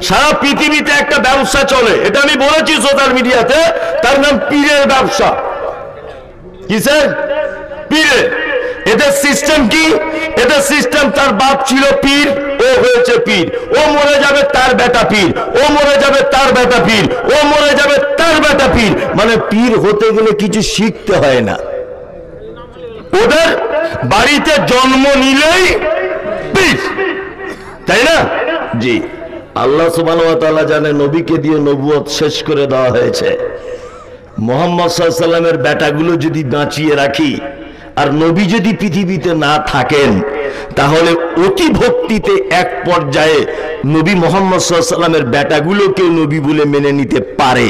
সারা পৃথিবীতে একটা ব্যবসা চলে, এটা আমি বলেছি সোশ্যাল মিডিয়াতে, তার নাম পীরের ব্যবসা। কিসের? পীরের। এদের সিস্টেম কি? এদের সিস্টেম, তার বাপ ছিল পীর, ও হয়েছে পীর, ও মরে যাবে তার বেটা পীর, ও মরে যাবে তার বেটা পীর, ও মরে যাবে তার বেটা পীর। মানে পীর হতে গেলে কিছু শিখতে হয় না, ওদের বাড়িতে জন্ম নিলেই পীর, তাই না? জি, আল্লাহ সুবহানাহু ওয়া তাআলা জানে নবীকে দিয়ে নবুয়ত শেষ করে দেওয়া হয়েছে। মুহাম্মদ সাল্লাল্লাহু আলাইহি ওয়াসাল্লামের বেটাগুলো যদি বাঁচিয়ে রাখি আর নবী যদি পৃথিবীতে না থাকেন, তাহলে অতি ভক্তিতে এক পর্যায়ে নবী মুহাম্মদ সাল্লাল্লাহু আলাইহি ওয়াসাল্লামের বেটাগুলোকে নবী বলে মেনে নিতে পারে।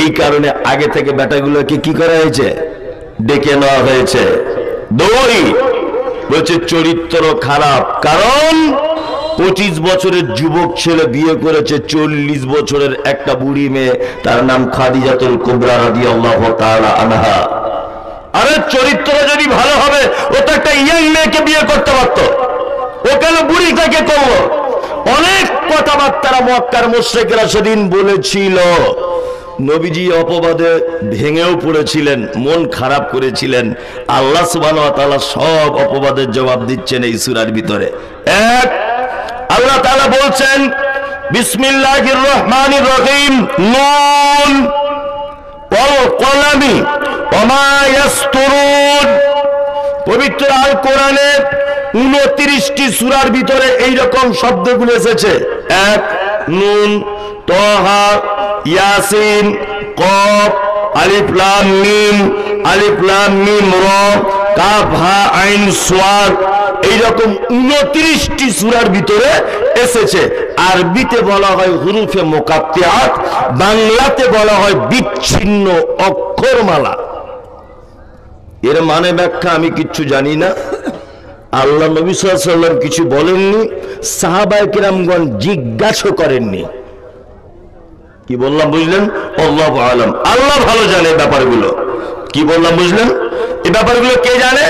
এই কারণে আগে থেকে বেটাগুলোকে কি করা হয়েছে? ডেকে নেওয়া হয়েছে। দুই, বলছে চরিত্র খারাপ, কারণ 25 বছরের যুবক ছেলে বিয়ে করেছে 40 বছরের একটা বুড়ি মেয়ে, তার নাম খাদিজাতুল কুবরা রাদিয়াল্লাহু তাআলা আনহা। আরে চরিত্র যদি ভালো হবে, ও তো একটা ইয়াং মেয়েকে বিয়ে করতে পারত, ও কেন বুড়িটাকে করলো? অনেক কথাবার্তা মক্কার মুশরিকরা সেদিন বলেছিল। নবীজি অপবাদে ভেঙেও পড়েছিলেন, মন খারাপ করেছিলেন। আল্লাহ সুবহানাহু ওয়া তাআলা সব অপবাদের জবাব দিচ্ছেন এই সূরার ভিতরে। এক, আল্লাহ তাআলা বলছেন বিসমিল্লাহির রহমানির রহিম, নুন ওয়াল কলামি ওমা ইয়াসতুরুন। পবিত্র আল কোরআনে 29টি সূরার ভিতরে এই রকম শব্দগুলো এসেছে। এক, নুন, তাহা, ইয়াসিন, কফ, আলিফ লাম মিম, আলিফ লাম মিম র, কাফ হা আইন সাদ, এইরকম 29টি সূরার ভিতরে এসেছে। আরবিতে বলা হয় হুরুফে মুকাত্তিআত, বাংলাতে বলা হয় বিচ্ছিন্ন অক্ষরমালা। এর মানে ব্যাখ্যা আমি কিচ্ছু জানি না, আল্লাহ নবী সাল্লাল্লাহু আলাইহি ওয়াসাল্লাম কিছু বলেননি, সাহাবায়ে কেরামগণ জিজ্ঞাসা করেননি। কি বললাম বুঝলেন? আল্লাহু আলাম, আল্লাহ ভালো জানে ব্যাপারগুলো। কি বললাম বুঝলেন? এই ব্যাপারগুলো কে জানে?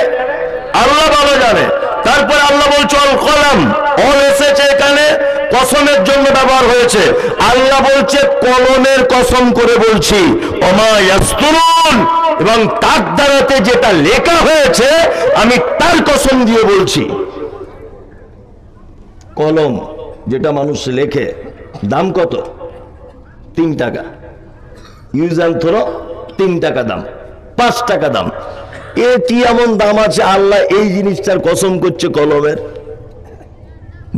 আল্লাহ ভালো জানে। তারপর আল্লাহ বলছে আল কলম, অল এসেছে এখানে কসমের জন্য ব্যবহার হয়েছে। আল্লাহ বলছে কলমের কসম করে বলছি, ওমা ইয়াসতুরুন, এবং তার দ্বারাতে যেটা লেখা হয়েছে আমি তার কসম দিয়ে বলছি। কলম যেটা মানুষ লেখে, দাম কত? 3 টাকা। ইউজ অ্যান্ড থ্রো 3 টাকা দাম, 5 টাকা দাম। এটি এমন দাম আছে, আল্লাহ এই জিনিসটার কসম করছে কলমের।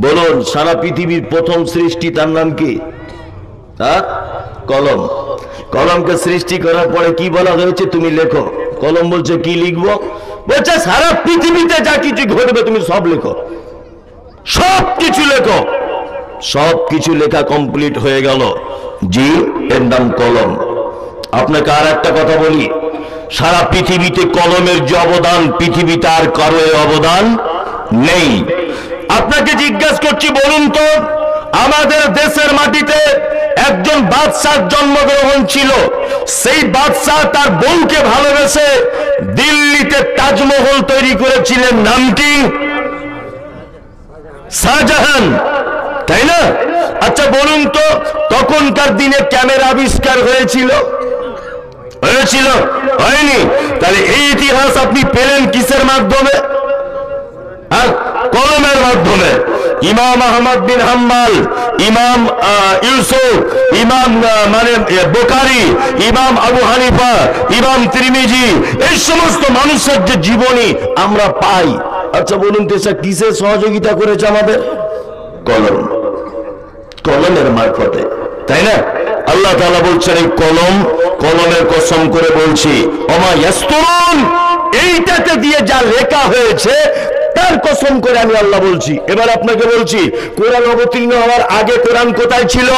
বলুন, সারা পৃথিবীর প্রথম সৃষ্টি তার নাম কি? কলম। কলমকে সৃষ্টি করার পরে কি বলা হয়েছে? তুমি লেখো। কলম বলছে কি লিখবো? বলছে সারা পৃথিবীতে যা কিছু ঘটবে তুমি সব লেখো, সব কিছু লেখো। সব কিছু লেখা কমপ্লিট হয়ে গেল, জি, এর নাম কলম। আপনাকে আর একটা কথা বলি, সারা পৃথিবীতে কলমের যে অবদান, পৃথিবীতে আর কারো অবদান নেই। আপনাকে জিজ্ঞাসা করছি, বলুন তো, আমাদের দেশের মাটিতে একজন বাদশার জন্মগ্রহণ ছিল, সেই বাদশাহ তার বউকে ভালোবেসে দিল্লিতে তাজমহল তৈরি করেছিলেন, নাম কি? শাহজাহান, তাই না? আচ্ছা বলুন তো, তখনকার দিনে ক্যামেরা আবিষ্কার হয়েছিল? হয়েছিল? হয়নি। তাহলে এই ইতিহাস আপনি পেলেন কিসের মাধ্যমে? কলমের মাধ্যমে। ইমাম আহমদ বিন হাম্বল, ইমাম ইউসুফ, ইমাম মানে বুখারী, ইমাম আবু হানিফা, ইমাম তিরমিজি, এই সমস্ত মানুষের যে জীবনী আমরা পাই, আচ্ছা বলুন তো স্যার কিসের সহযোগিতা করেছে আমাদের? কলম, কলমের মারফতে, তাই না? আল্লাহ তাআলা বলছেন এই কলম, কলমের কসম করে বলছি, ওমা ইয়াসতুরুন, এইটাতে দিয়ে যা লেখা হয়েছে তার কসম করে আমি আল্লাহ বলছি। এবার আপনাকে বলছি, কোরআন অবতীর্ণ হওয়ার আগে কোরআন কোথায় ছিল?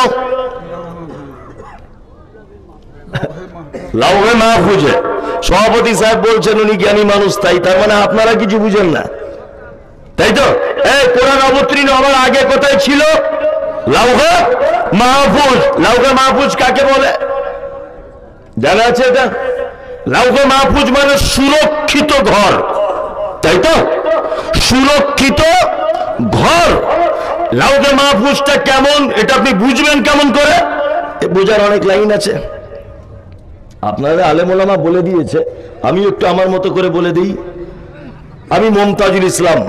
লাউহে মাহফুজে। সভাপতি সাহেব বলছেন উনি জ্ঞানী মানুষ, তাই তার মানে আপনারা কিছু বুঝেন না, তাই তো? এই কোরআন অবতীর্ণ হওয়ার আগে কোথায় ছিল? লাউহে মাহফুজ। লাউহে মাহফুজ কাকে বলে জানা আছে এটা? লাউহে মাহফুজ মানে সুরক্ষিত ঘর, তাই তো? সুরক্ষিত ঘর। লাউহে মাহফুজটা কেমন এটা আপনি বুঝবেন কেমন করে? বোঝার অনেক লাইন আছে, আপনারা আলেম ওলামা বলে দিয়েছে, আমি একটু আমার মতো করে বলে দিই। আমি মমতাজুল ইসলাম,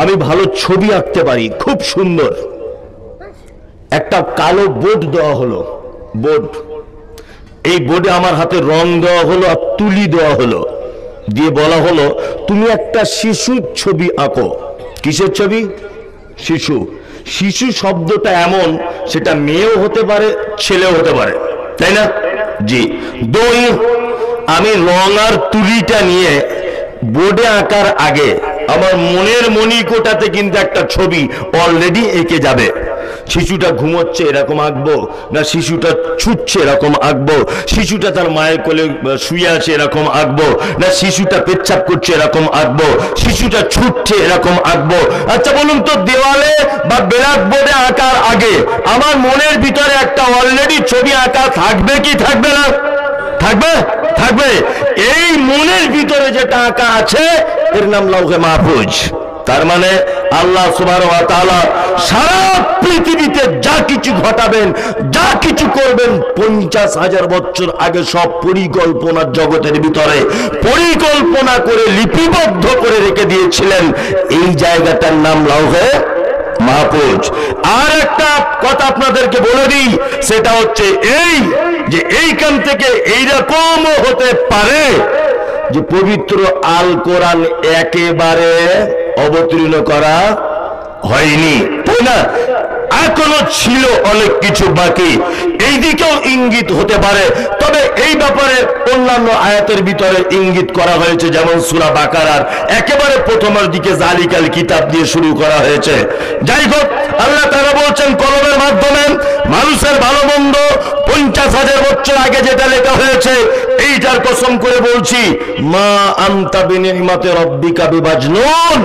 আমি ভালো ছবি আঁকতে পারি, খুব সুন্দর। একটা কালো বোর্ড দেওয়া হলো, বোর্ড, এই বোর্ডে আমার হাতে রং দেওয়া হলো আর তুলি দেওয়া হলো, দিয়ে বলা হলো তুমি একটা শিশুর ছবি আঁকো। কিসের ছবি? শিশু। শিশু শব্দটা এমন, সেটা মেয়েও হতে পারে ছেলেও হতে পারে, তাই না? জি। দুই, আমি রং আর তুলিটা নিয়ে বোর্ডে আঁকার আগে আমার মনের মণিকোটাতে কিন্তু একটা ছবি অলরেডি এঁকে যাবে। শিশুটা ঘুমোচ্ছে এরকম আঁকবো, না শিশুটা ছুটছে এরকম আঁকবো, শিশুটা তার মায়ের কোলে শুয়ে আছে এরকম আঁকবো, না শিশুটা পেচ্ছাপ করছে এরকম আঁকবো, শিশুটা ছুটছে এরকম আঁকবো। আচ্ছা বলুন তো, দেওয়ালে বা ব্ল্যাক বোর্ডে আঁকার আগে আমার মনের ভিতরে একটা অলরেডি ছবি আঁকা থাকবে কি থাকবে না? থাকবে, থাকবে। এই মনের ভিতরে যেটা আঁকা আছে এর নাম লাউহে মাহফুজ। তার মানে আল্লাহ সুবহানাহু ওয়া তাআলা সারা পৃথিবীতে যা কিছু ঘটাবেন, যা কিছু করবেন, 50,000 বছর আগে সব পরিকল্পনার জগতের ভিতরে পরিকল্পনা করে লিপিবদ্ধ করে রেখে দিয়েছিলেন। এই জায়গাটার নাম লাউহে মাহফুজ। আর একটা কথা আপনাদেরকে বলে দিই, সেটা হচ্ছে এই যে এইখান থেকে এইরকমও হতে পারে যে পবিত্র আল কোরআন একেবারে অবতীর্ণ করা হয়নি, তাই না? এখনো ছিল অনেক কিছু বাকি, এই দিকেও ইঙ্গিত হতে পারে। তবে এই ব্যাপারে অন্যান্য আয়াতের ভিতরে ইঙ্গিত করা হয়েছে, যেমন সূরা বাকারার একেবারে প্রথমের দিকে জালিকাল কিতাব দিয়ে শুরু করা হয়েছে। যাই হোক, আল্লাহ তাআলা বলছেন কলমের মাধ্যমে মানুষের ভালো মন্দ 50,000 বছর আগে যেটা লেখা হয়েছে, এইটার কসম করে বলছি, মা আনতা বিনিমাতি রাব্বিকা বিমাজনুন,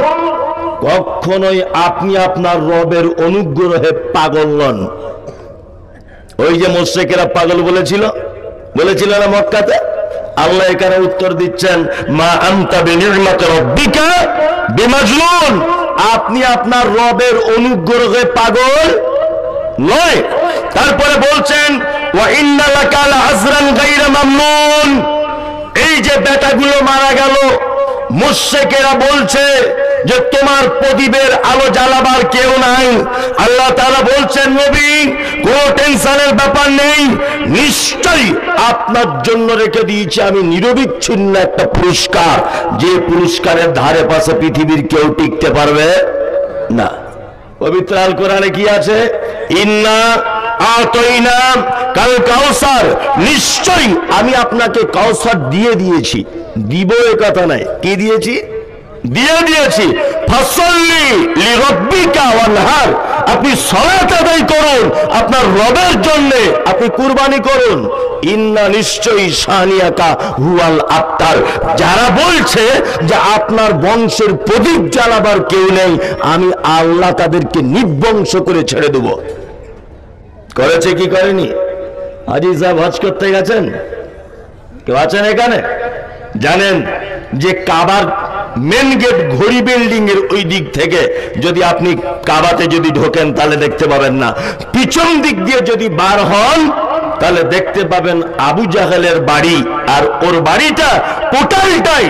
কখনোই আপনি আপনার রবের অনুগ্রহে পাগল নন। ওই যে মুশরিকেরা পাগল বলেছিল না মক্কাতে, আল্লাহ এখানে উত্তর দিচ্ছেন, মা আনতা বিনিমাতি রাব্বিকা বিমাজনুন, আপনি আপনার রবের অনুগ্রহে পাগল নয়। তারপরে বলছেন ওয়া ইন্না লাকা লাআজরান গায়রা মামনুন, এই যে বেটাগুলো মারা গেল, মুশরিকেরা বলছে যে তোমার প্রদীপের আলো জ্বালাবার কেউ নাই। আল্লাহ তাআলা বলছেন, নবী কোনো টেনশনের ব্যাপার নেই, নিশ্চয়ই আপনার জন্য রেখে দিয়েছি আমি নিরবিচ্ছিন্ন একটা পুরস্কার, যে পুরস্কারের ধারে পাশে পৃথিবীর কেউ টিকতে পারবে না। পবিত্র আল কোরআনে কি আছে? ইন্না আতাইনা কাল কাউসার, নিশ্চয়ই আমি আপনাকে কাউসার দিয়ে দিয়েছি। দিব এ কথা নাই, কি দিয়েছি? দিয়ে দিয়েছি। ফাসাল্লি লিরাব্বিকা ওয়ানহার, আপনি সালাত আদায় করুন আপনার রবের জন্য, আপনি কুরবানি করুন। ইন্না, নিশ্চয়ই, শানিয়াকা হুয়াল আবতার, যারা বলছে যে আপনার বংশের প্রদীপ জ্বালাবার কেউ নেই, আমি আল্লাহ তাদেরকে নির্বংশ করে ছেড়ে দেব। করেছে কি করেনি? হাজী সাহেব হজ করতে গেছেন, কেউ আছেন এখানে? জানেন যে কাবার মেন গেট ঘড়ি বিল্ডিং এর ওই দিক থেকে যদি আপনি কাবাতে যদি ঢোকেন তাহলে দেখতে পাবেন না, পিছন দিক দিয়ে যদি বার হন তাহলে দেখতে পাবেন আবু জাহেলের বাড়ি, আর ওর বাড়িটা টোটালটাই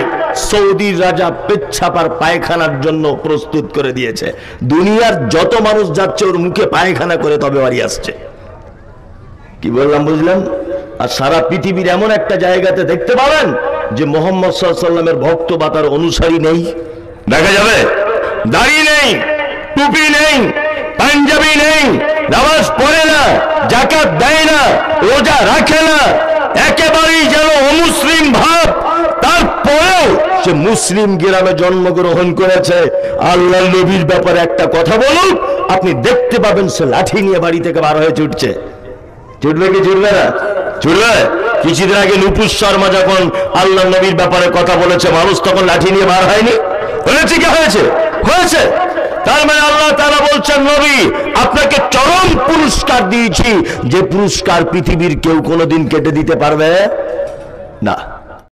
সৌদির রাজা পেচ্ছাপার পায়খানার জন্য প্রস্তুত করে দিয়েছে। দুনিয়ার যত মানুষ যাচ্ছে ওর মুখে পায়খানা করে তবে বাড়ি আসছে। কি বললাম বুঝলেন? আর সারা পৃথিবীর এমন একটা জায়গাতে দেখতে পাবেন যে মুহাম্মদ সাল্লাল্লাহু আলাইহি ওয়াসাল্লামের ভক্ত বা তার অনুসারী নেই, দেখা যাবে। দাড়ি নেই, টুপি নেই, পাঞ্জাবি নেই, নামাজ পড়ে না, যাকাত দেয় না, রোজা রাখে না, একেবারেই যেন অমুসলিম ভাব। তারপরেও সে মুসলিম গ্রামে জন্মগ্রহণ করেছে। আল্লাহর নবীর ব্যাপারে একটা কথা বলুন, আপনি দেখতে পাবেন সে লাঠি নিয়ে বাড়ি থেকে বার হয়ে ছুটছে। ছুটবে কি ছুটবে না? ছুটবে। কিছুদিন আগে নুপুর শর্মা যখন আল্লাহ নবীর ব্যাপারে কথা বলেছে, মানুষ তখন লাঠি নিয়ে বার হয়নি? হয়েছে কি হয়েছে? হয়েছে। তার মানে আল্লাহ তাআলা বলছেন, নবী আপনাকে চরম পুরস্কার দিয়েছি, যে পুরস্কার পৃথিবীর কেউ কোনোদিন কেটে দিতে পারবে না।